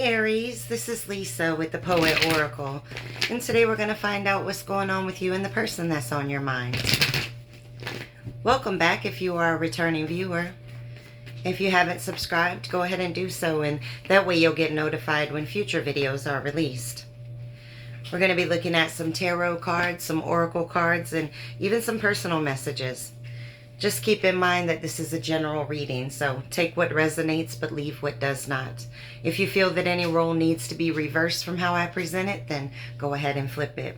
Aries, this is Lisa with the Poet Oracle, and today we're going to find out what's going on with you and the person that's on your mind. Welcome back if you are a returning viewer. If you haven't subscribed, go ahead and do so, and that way you'll get notified when future videos are released. We're going to be looking at some tarot cards, some oracle cards, and even some personal messages. Just keep in mind that this is a general reading, so take what resonates but leave what does not. If you feel that any role needs to be reversed from how I present it, then go ahead and flip it.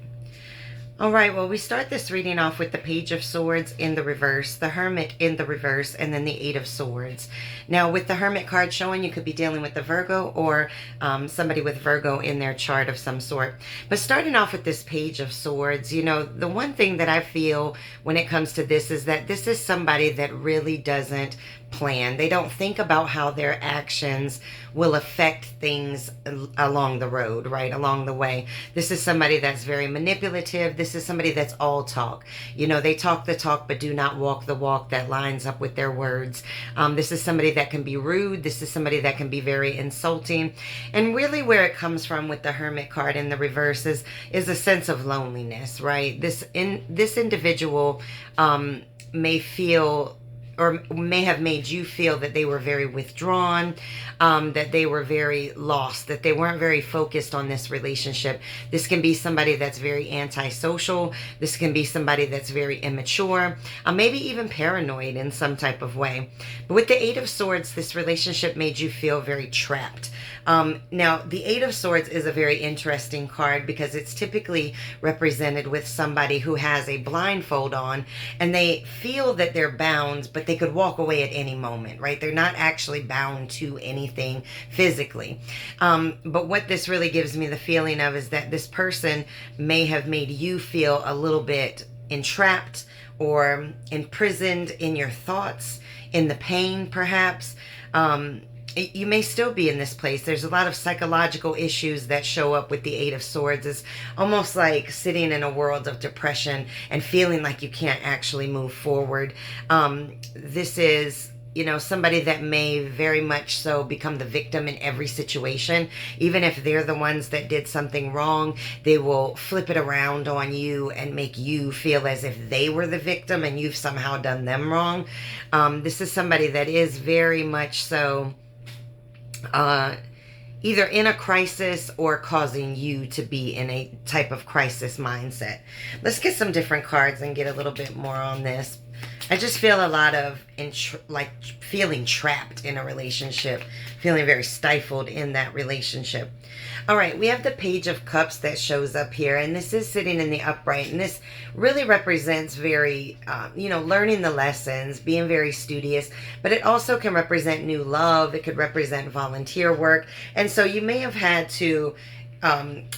Alright, well, we start this reading off with the Page of Swords in the reverse, the Hermit in the reverse, and then the Eight of Swords. Now, with the Hermit card showing, you could be dealing with the Virgo or somebody with Virgo in their chart of some sort. But starting off with this Page of Swords, you know, the one thing that I feel when it comes to this is that this is somebody that really doesn't plan. They don't think about how their actions will affect things along the road, right, along the way. This is somebody that's very manipulative. This is somebody that's all talk. You know, they talk the talk but do not walk the walk that lines up with their words. This is somebody that can be rude. This is somebody that can be very insulting. And really where it comes from with the Hermit card in the reverse is a sense of loneliness, right? This individual may feel or may have made you feel that they were very withdrawn, that they were very lost, that they weren't very focused on this relationship. This can be somebody that's very antisocial. This can be somebody that's very immature, maybe even paranoid in some type of way. But with the Eight of Swords, this relationship made you feel very trapped. Now, the Eight of Swords is a very interesting card because it's typically represented with somebody who has a blindfold on and they feel that they're bound, but they could walk away at any moment, right? They're not actually bound to anything physically. But what this really gives me the feeling of is that this person may have made you feel a little bit entrapped or imprisoned in your thoughts, in the pain perhaps. You may still be in this place. There's a lot of psychological issues that show up with the Eight of Swords. It's almost like sitting in a world of depression and feeling like you can't actually move forward. This is, you know, somebody that may very much so become the victim in every situation. Even if they're the ones that did something wrong, they will flip it around on you and make you feel as if they were the victim and you've somehow done them wrong. This is somebody that is very much so either in a crisis or causing you to be in a type of crisis mindset. Let's get some different cards and get a little bit more on this. I just feel a lot of like feeling trapped in a relationship, feeling very stifled in that relationship. All right, we have the Page of Cups that shows up here, and this is sitting in the upright, and this really represents very, you know, learning the lessons, being very studious, but it also can represent new love. It could represent volunteer work, and so you may have had to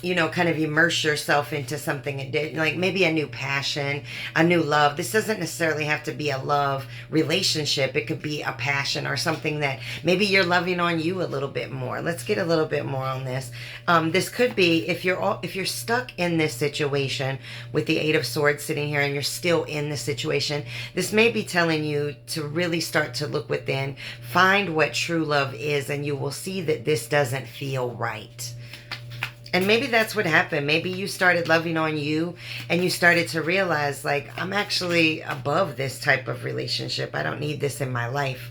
you know, kind of immerse yourself into something, like maybe a new passion, a new love. This doesn't necessarily have to be a love relationship. It could be a passion or something that maybe you're loving on you a little bit more. Let's get a little bit more on this. This could be if you're stuck in this situation with the Eight of Swords sitting here and you're still in this situation, this may be telling you to really start to look within, find what true love is, and you will see that this doesn't feel right. And maybe that's what happened. Maybe you started loving on you and you started to realize, like, I'm actually above this type of relationship. I don't need this in my life.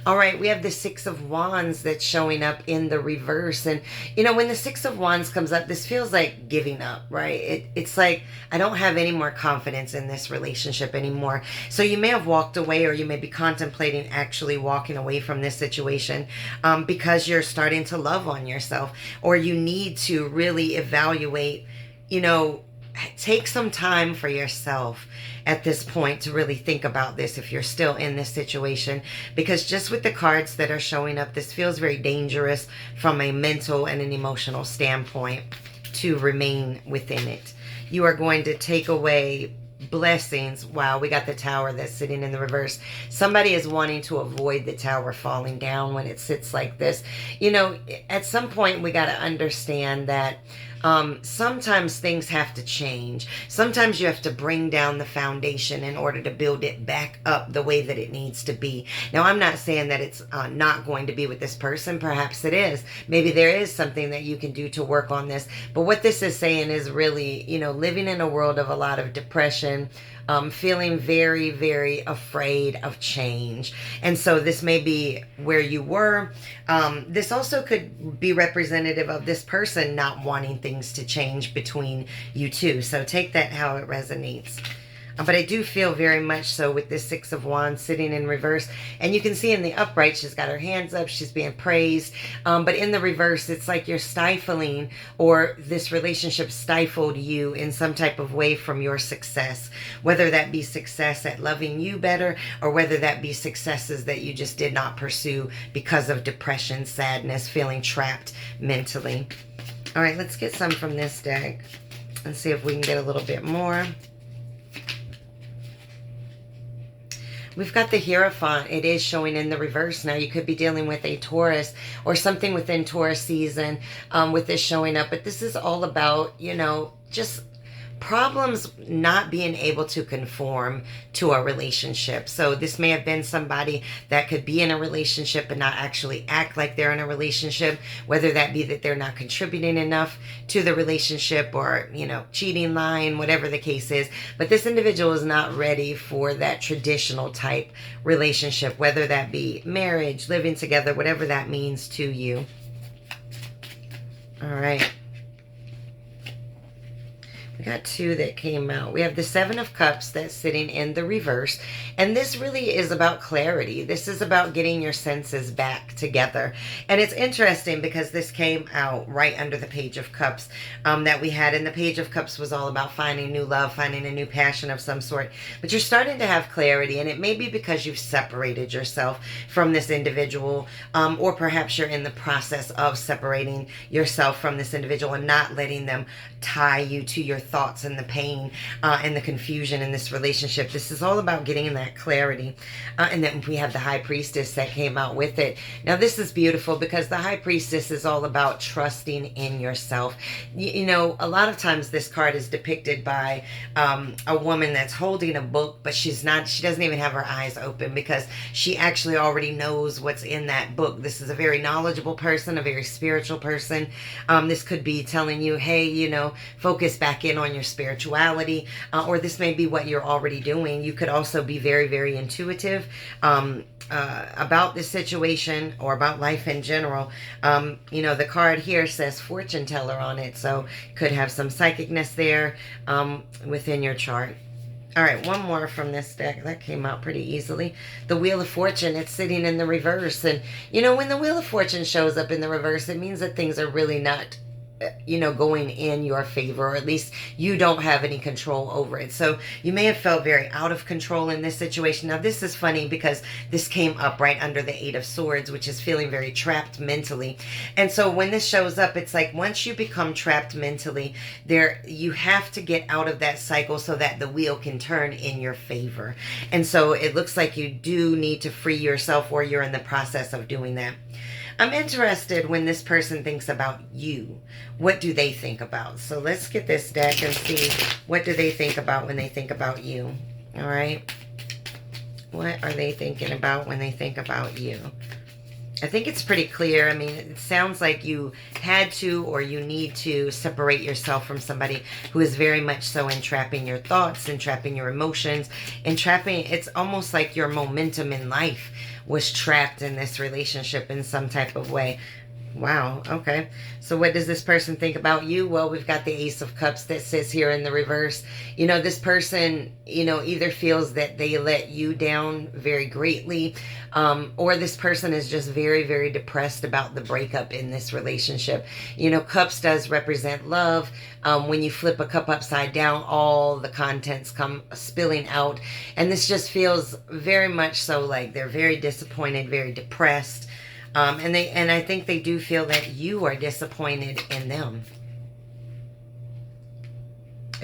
All right, we have the Six of Wands that's showing up in the reverse. And, you know, when the Six of Wands comes up, this feels like giving up, right? It's like, I don't have any more confidence in this relationship anymore. So you may have walked away, or you may be contemplating actually walking away from this situation because you're starting to love on yourself, or you need to really evaluate, you know, take some time for yourself at this point to really think about this if you're still in this situation, because just with the cards that are showing up, this feels very dangerous from a mental and an emotional standpoint to remain within it. You are going to take away blessings. Wow, we got the Tower that's sitting in the reverse. Somebody is wanting to avoid the Tower falling down when it sits like this. You know, at some point we got to understand that Sometimes things have to change. Sometimes you have to bring down the foundation in order to build it back up the way that it needs to be. Now, I'm not saying that it's not going to be with this person. Perhaps it is. Maybe there is something that you can do to work on this. But what this is saying is really, living in a world of a lot of depression, feeling very, very afraid of change. And so this may be where you were. This also could be representative of this person not wanting things to change between you two. So take that how it resonates. But I do feel very much so with this Six of Wands sitting in reverse. And you can see in the upright, she's got her hands up. She's being praised. But in the reverse, it's like you're stifling, or this relationship stifled you in some type of way from your success. Whether that be success at loving you better, or whether that be successes that you just did not pursue because of depression, sadness, feeling trapped mentally. All right, let's get some from this deck and see if we can get a little bit more. We've got the Hierophant. It is showing in the reverse. Now, you could be dealing with a Taurus or something within Taurus season with this showing up. But this is all about, just problems not being able to conform to a relationship. So this may have been somebody that could be in a relationship but not actually act like they're in a relationship, whether that be that they're not contributing enough to the relationship, or, cheating, lying, whatever the case is. But this individual is not ready for that traditional type relationship, whether that be marriage, living together, whatever that means to you. All right. We got two that came out. We have the Seven of Cups that's sitting in the reverse. And this really is about clarity. This is about getting your senses back together. And it's interesting because this came out right under the Page of Cups that we had. And the Page of Cups was all about finding new love, finding a new passion of some sort. But you're starting to have clarity. And it may be because you've separated yourself from this individual. Or perhaps you're in the process of separating yourself from this individual and not letting them tie you to your thoughts and the pain and the confusion in this relationship. This is all about getting that clarity. And then we have the High Priestess that came out with it. Now, this is beautiful because the High Priestess is all about trusting in yourself. A lot of times this card is depicted by a woman that's holding a book, but she doesn't even have her eyes open because she actually already knows what's in that book. This is a very knowledgeable person, a very spiritual person. This could be telling you, hey, focus back in on your spirituality, or this may be what you're already doing. You could also be very, very intuitive about this situation or about life in general. The card here says fortune teller on it, so could have some psychicness there within your chart. All right, one more from this deck. That came out pretty easily. The Wheel of Fortune, it's sitting in the reverse. And, when the Wheel of Fortune shows up in the reverse, it means that things are really not going in your favor, or at least you don't have any control over it. So you may have felt very out of control in this situation. Now, this is funny because this came up right under the Eight of Swords, which is feeling very trapped mentally. And so when this shows up, it's like once you become trapped mentally, you have to get out of that cycle so that the wheel can turn in your favor. And so it looks like you do need to free yourself, or you're in the process of doing that. I'm interested when this person thinks about you. What do they think about? So let's get this deck and see, what do they think about when they think about you? All right. What are they thinking about when they think about you? I think it's pretty clear. I mean, it sounds like you had to, or you need to separate yourself from somebody who is very much so entrapping your thoughts, entrapping your emotions, it's almost like your momentum in life was trapped in this relationship in some type of way. Wow, okay. So what does this person think about you? Well, we've got the Ace of Cups that sits here in the reverse. This person, either feels that they let you down very greatly, or this person is just very, very depressed about the breakup in this relationship. Cups does represent love. When you flip a cup upside down, all the contents come spilling out. And this just feels very much so like they're very disappointed, very depressed. And I think they do feel that you are disappointed in them.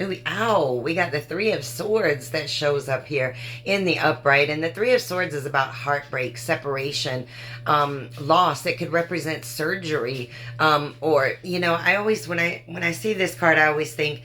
Ooh, ow, we got the Three of Swords that shows up here in the upright. And the Three of Swords is about heartbreak, separation, loss. It could represent surgery. Or, you know, I always, when I see this card, I always think,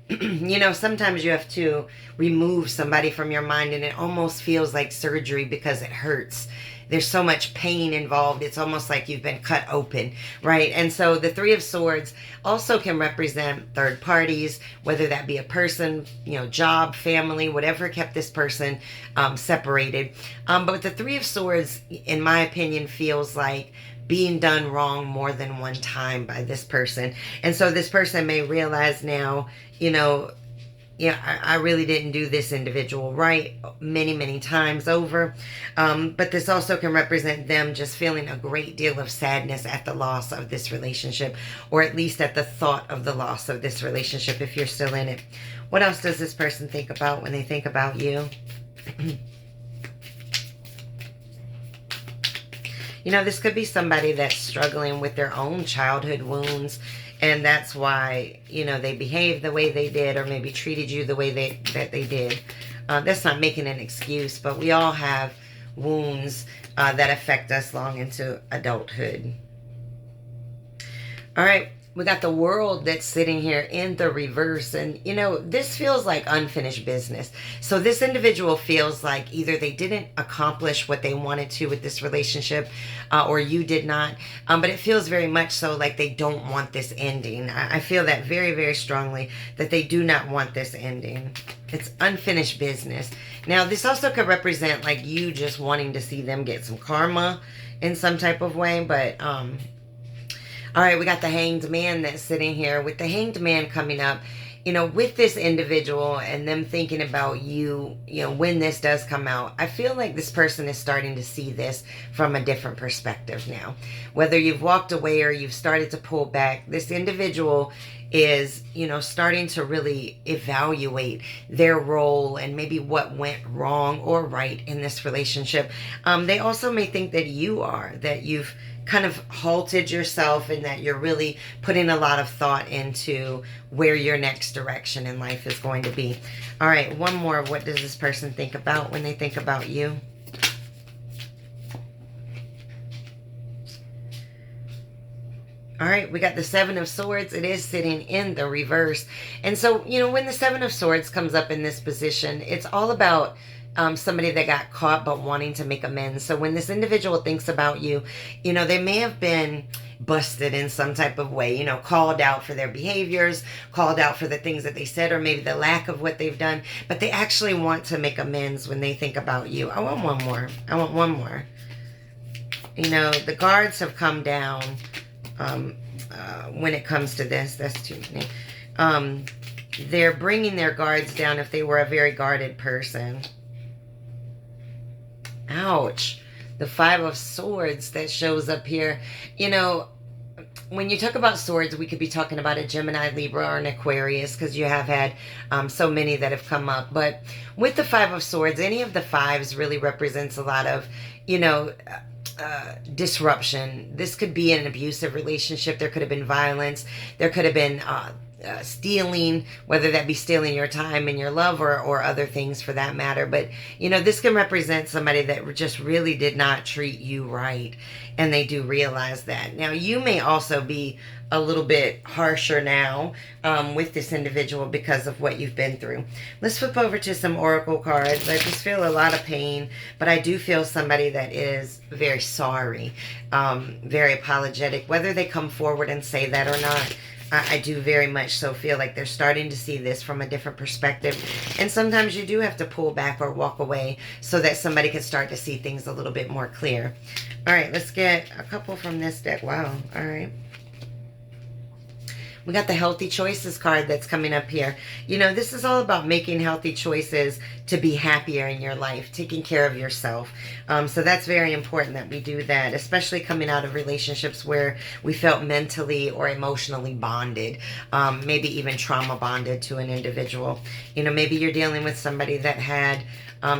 you know, sometimes you have to remove somebody from your mind and it almost feels like surgery because it hurts. There's so much pain involved. It's almost like you've been cut open, right? And so the Three of Swords also can represent third parties, whether that be a person, you know, job, family, whatever kept this person separated. But the Three of Swords, in my opinion, feels like being done wrong more than one time by this person. And so this person may realize now, you know, yeah, I really didn't do this individual right many, many times over. But this also can represent them just feeling a great deal of sadness at the loss of this relationship, or at least at the thought of the loss of this relationship if you're still in it. What else does this person think about when they think about you? You know, this could be somebody that's struggling with their own childhood wounds, and that's why, you know, they behaved the way they did, or maybe treated you the way that they did. That's not making an excuse, but we all have wounds that affect us long into adulthood. All right, we got the World that's sitting here in the reverse. And, you know, this feels like unfinished business. So this individual feels like either they didn't accomplish what they wanted to with this relationship, or you did not. But it feels very much so like they don't want this ending. I feel that very, very strongly, that they do not want this ending. It's unfinished business. Now, this also could represent like you just wanting to see them get some karma in some type of way. But, all right, we got the Hanged Man that's sitting here. With the Hanged Man coming up, you know, with this individual and them thinking about you, you know, when this does come out, I feel like this person is starting to see this from a different perspective now. Whether you've walked away or you've started to pull back, this individual is, you know, starting to really evaluate their role and maybe what went wrong or right in this relationship. They also may think that you've kind of halted yourself, and that you're really putting a lot of thought into where your next direction in life is going to be. All right, one more. What does this person think about when they think about you? All right, we got the Seven of Swords. It is sitting in the reverse. And so, you know, when the Seven of Swords comes up in this position, it's all about somebody that got caught but wanting to make amends. So when this individual thinks about you, you know, they may have been busted in some type of way, you know, called out for their behaviors, called out for the things that they said, or maybe the lack of what they've done, but they actually want to make amends when they think about you. I want one more. I want one more. You know, the guards have come down when it comes to this. That's too many. They're bringing their guards down if they were a very guarded person. Ouch. The Five of Swords that shows up here. You know, when you talk about swords, we could be talking about a Gemini, Libra, or an Aquarius, because you have had so many that have come up. But with the Five of Swords, any of the fives really represents a lot of, you know, disruption. This could be an abusive relationship. There could have been violence. There could have been stealing, whether that be stealing your time and your love, or other things for that matter. But, you know, this can represent somebody that just really did not treat you right, and they do realize that. Now, you may also be a little bit harsher now with this individual because of what you've been through. Let's flip over to some oracle cards. I just feel a lot of pain, but I do feel somebody that is very sorry, very apologetic, whether they come forward and say that or not. I do very much so feel like they're starting to see this from a different perspective. And sometimes you do have to pull back or walk away so that somebody can start to see things a little bit more clear. All right, let's get a couple from this deck. Wow. All right. We got the Healthy Choices card that's coming up here. You know, this is all about making healthy choices to be happier in your life, taking care of yourself. So that's very important that we do that, especially coming out of relationships where we felt mentally or emotionally bonded, maybe even trauma bonded to an individual. You know, maybe you're dealing with somebody that had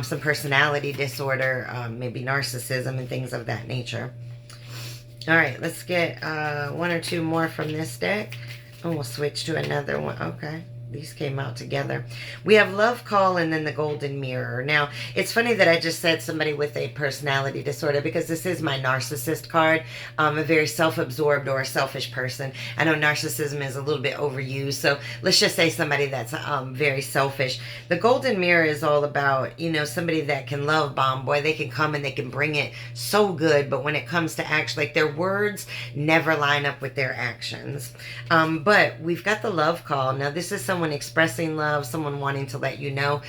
some personality disorder, maybe narcissism and things of that nature. All right, let's get one or two more from this deck. And we'll switch to another one. Okay. these came out together. We have love call and then the golden mirror. Now, it's funny that I just said somebody with a personality disorder because this is my narcissist card. A very self-absorbed or a selfish person. I know narcissism is a little bit overused, so let's just say somebody that's very selfish. The golden mirror is all about, you know, somebody that can love bomb. Boy, they can come and they can bring it so good, but when it comes to action, like their words never line up with their actions. But we've got the love call. Now, this is someone expressing love, someone wanting to let you know.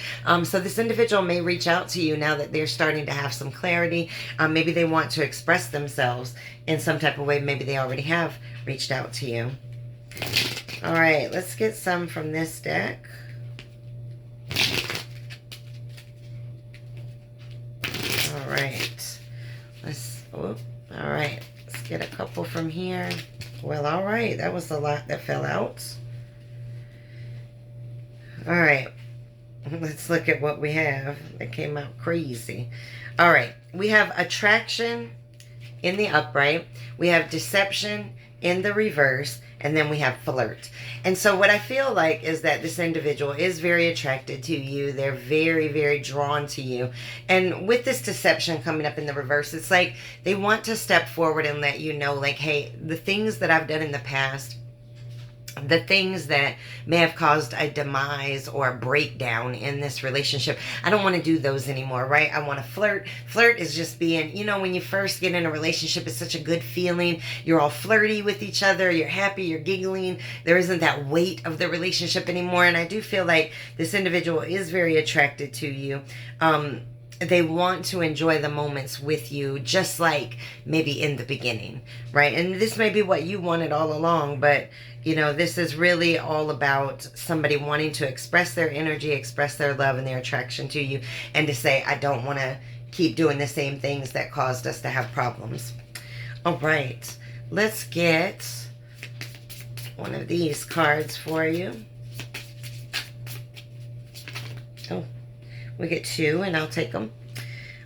So this individual may reach out to you now that they're starting to have some clarity. Maybe they want to express themselves in some type of way. Maybe they already have reached out to you. All right, let's get some from this deck. All right. All right. Let's get a couple from here. Well, all right. That was a lot that fell out. All right. Let's look at what we have. That came out crazy. All right. We have attraction in the upright. We have deception in the reverse. And then we have flirt. And so what I feel like is that this individual is very attracted to you. They're very, very drawn to you. And with this deception coming up in the reverse, it's like they want to step forward and let you know, like, hey, the things that I've done in the past, the things that may have caused a demise or a breakdown in this relationship, I don't want to do those anymore, right? I want to flirt. Flirt is just being, you know, when you first get in a relationship, it's such a good feeling. You're all flirty with each other. You're happy. You're giggling. There isn't that weight of the relationship anymore. And I do feel like this individual is very attracted to you. They want to enjoy the moments with you, just like maybe in the beginning, right? And this may be what you wanted all along, but, you know, this is really all about somebody wanting to express their energy, express their love and their attraction to you, and to say, I don't want to keep doing the same things that caused us to have problems. All right, let's get one of these cards for you. Oh. We get two, and I'll take them.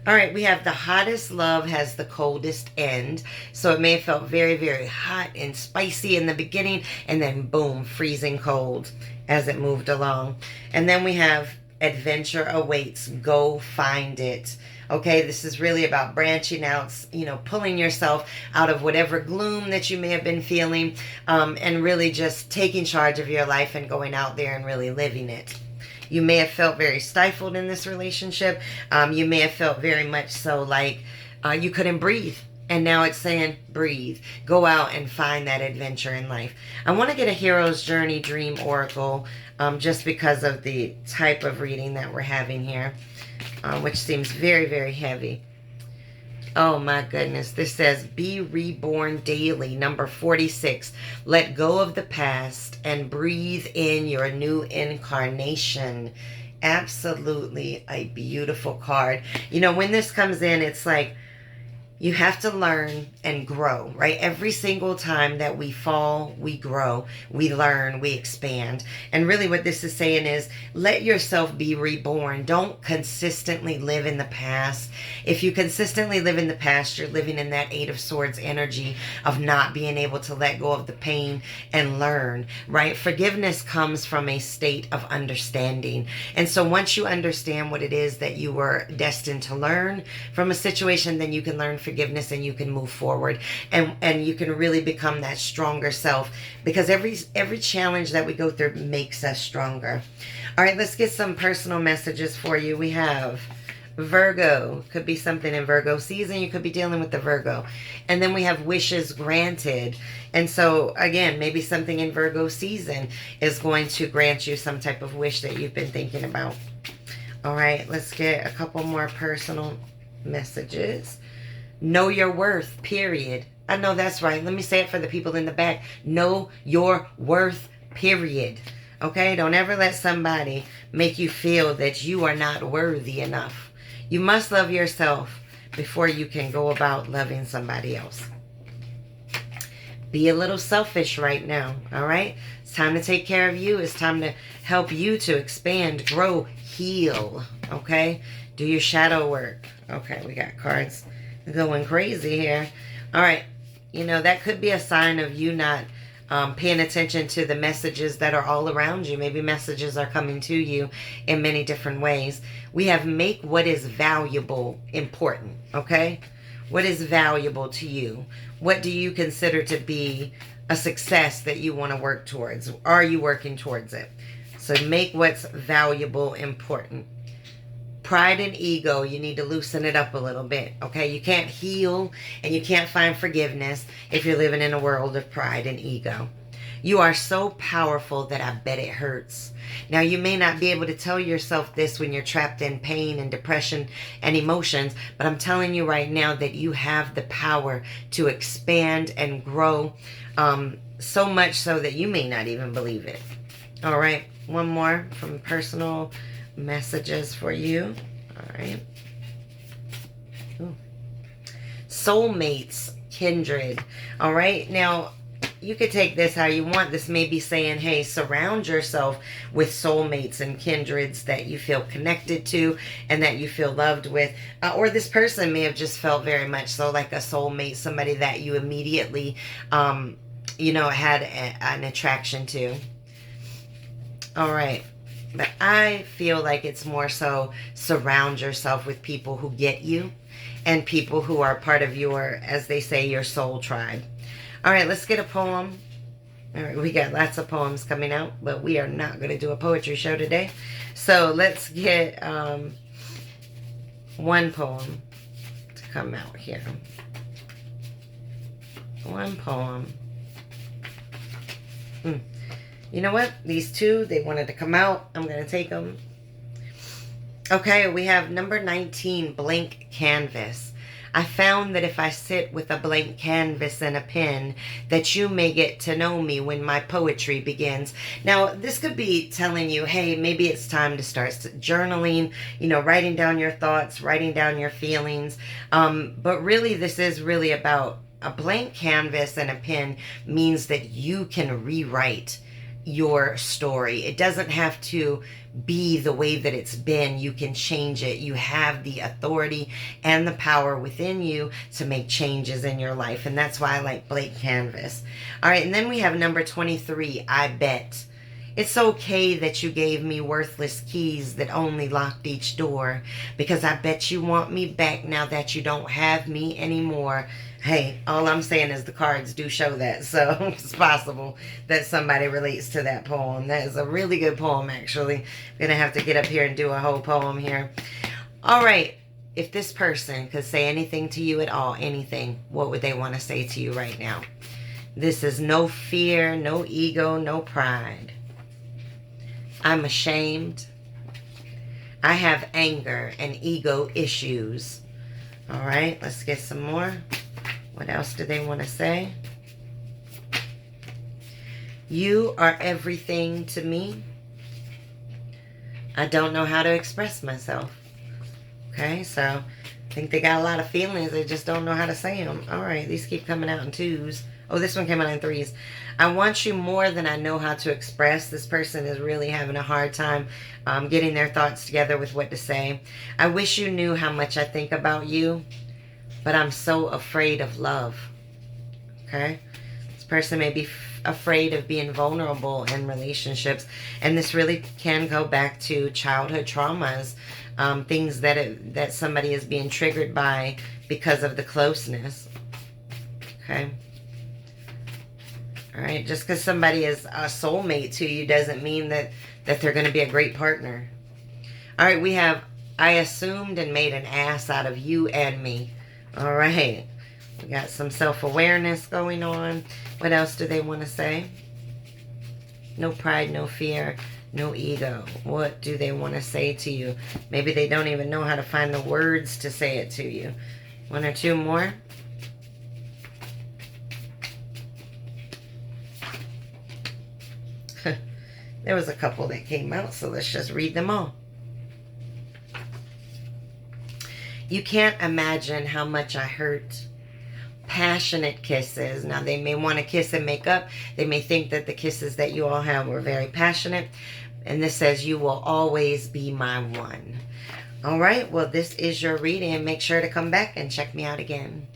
All right, we have the hottest love has the coldest end. So it may have felt very, very hot and spicy in the beginning, and then boom, freezing cold as it moved along. And then we have adventure awaits. Go find it. Okay, this is really about branching out, you know, pulling yourself out of whatever gloom that you may have been feeling, and really just taking charge of your life and going out there and really living it. You may have felt very stifled in this relationship. You may have felt very much so like you couldn't breathe. And now it's saying, breathe. Go out and find that adventure in life. I want to get a Hero's Journey Dream Oracle just because of the type of reading that we're having here, which seems very, very heavy. Oh my goodness. This says, be reborn daily. Number 46. Let go of the past and breathe in your new incarnation. Absolutely a beautiful card. You know, when this comes in, it's like you have to learn and grow, right? Every single time that we fall, we grow, we learn, we expand. And really what this is saying is let yourself be reborn. Don't consistently live in the past. If you consistently live in the past, you're living in that Eight of Swords energy of not being able to let go of the pain and learn, right? Forgiveness comes from a state of understanding. And so once you understand what it is that you were destined to learn from a situation, then you can learn forgiveness and you can move forward, and you can really become that stronger self, because every challenge that we go through makes us stronger. All right, let's get some personal messages for you. We have Virgo. Could be something in Virgo season. You could be dealing with the Virgo. And then we have wishes granted. And so again, maybe something in Virgo season is going to grant you some type of wish that you've been thinking about. All right, let's get a couple more personal messages. Know your worth, period. I know that's right. Let me say it for the people in the back. Know your worth, period. Okay? Don't ever let somebody make you feel that you are not worthy enough. You must love yourself before you can go about loving somebody else. Be a little selfish right now, all right? It's time to take care of you. It's time to help you to expand, grow, heal, okay? Do your shadow work. Okay, we got cards going crazy here. All right, you know, that could be a sign of you not Paying attention to the messages that are all around you. Maybe messages are coming to you in many different ways. We have make what is valuable important, okay? What is valuable to you? What do you consider to be a success that you want to work towards? Are you working towards it? So make what's valuable important. Pride and ego, you need to loosen it up a little bit, okay? You can't heal and you can't find forgiveness if you're living in a world of pride and ego. You are so powerful that I bet it hurts. Now, you may not be able to tell yourself this when you're trapped in pain and depression and emotions, but I'm telling you right now that you have the power to expand and grow, so much so that you may not even believe it. All right, one more from personal messages for you. All right. Ooh. Soulmates, kindred. All right. Now, you could take this how you want. This may be saying, hey, surround yourself with soulmates and kindreds that you feel connected to and that you feel loved with. Or this person may have just felt very much so like a soulmate, somebody that you immediately, had an attraction to. All right. But I feel like it's more so surround yourself with people who get you and people who are part of your, as they say, your soul tribe. All right, let's get a poem. All right, we got lots of poems coming out, but we are not going to do a poetry show today. So let's get one poem to come out here. One poem. You know what? These two, they wanted to come out. I'm going to take them. Okay, we have number 19, blank canvas. I found that if I sit with a blank canvas and a pen, that you may get to know me when my poetry begins. Now, this could be telling you, hey, maybe it's time to start journaling, writing down your thoughts, writing down your feelings. But really, this is really about a blank canvas and a pen means that you can rewrite your story. It doesn't have to be the way that it's been. You can change it. You have the authority and the power within you to make changes in your life. And that's why I like blank canvas. All right. And then we have number 23, I bet. It's okay that you gave me worthless keys that only locked each door, because I bet you want me back now that you don't have me anymore. Hey, all I'm saying is the cards do show that, so it's possible that somebody relates to that poem. That is a really good poem, actually. I'm going to have to get up here and do a whole poem here. All right, if this person could say anything to you at all, anything, what would they want to say to you right now? This is no fear, no ego, no pride. I'm ashamed. I have anger and ego issues. All right, let's get some more. What else do they want to say? You are everything to me. I don't know how to express myself. Okay, so I think they got a lot of feelings. They just don't know how to say them. All right, these keep coming out in twos. Oh, this one came out in threes. I want you more than I know how to express. This person is really having a hard time getting their thoughts together with what to say. I wish you knew how much I think about you, but I'm so afraid of love. Okay? This person may be afraid of being vulnerable in relationships. And this really can go back to childhood traumas, things that somebody is being triggered by because of the closeness. Okay? All right? Just because somebody is a soulmate to you doesn't mean that they're going to be a great partner. All right, we have, I assumed and made an ass out of you and me. All right. We got some self-awareness going on. What else do they want to say? No pride, no fear, no ego. What do they want to say to you? Maybe they don't even know how to find the words to say it to you. One or two more. There was a couple that came out, so let's just read them all. You can't imagine how much I hurt. Passionate kisses. Now, they may want to kiss and make up. They may think that the kisses that you all have were very passionate. And this says, you will always be my one. All right, well, this is your reading. Make sure to come back and check me out again.